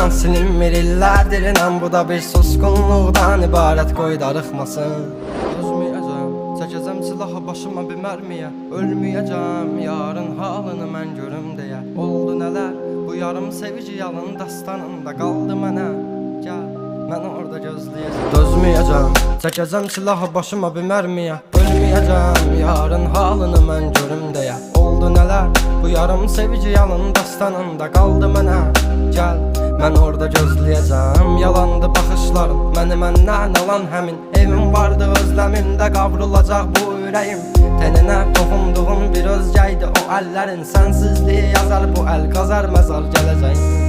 yadımdan silinmir illərdir inan. Bu da bir suskunluqdan ibarət, qoy darıxmasın. Dözməyəcəm, çəkəcəm silahı başıma bir mərmiyə. Ölməyəcəm, yarın halını mən görüm deyə. Oldu nələr, bu yarım sevici yalın dastanında qaldı mənə. Gəl, mən orada gözləyəcəm. Dözməyəcəm, çəkəcəm silahı başıma bir mərmiyə. Ölməyəcəm, yarın halını mən görüm deyə. Oldu nələr, bu yarım sevici yalın dastanında qaldı mənə. Gəl, mən orada gözləyəcəm. Yalandı baxışlarım, məni məndən alan həmin. Evim vardı özləmimdə, qavrulacaq bu ürəyim. Teninə toxunduğum bir özgəydi o əllərin. Sənsizliyi yazar bu əl, qazar məzar gələcək.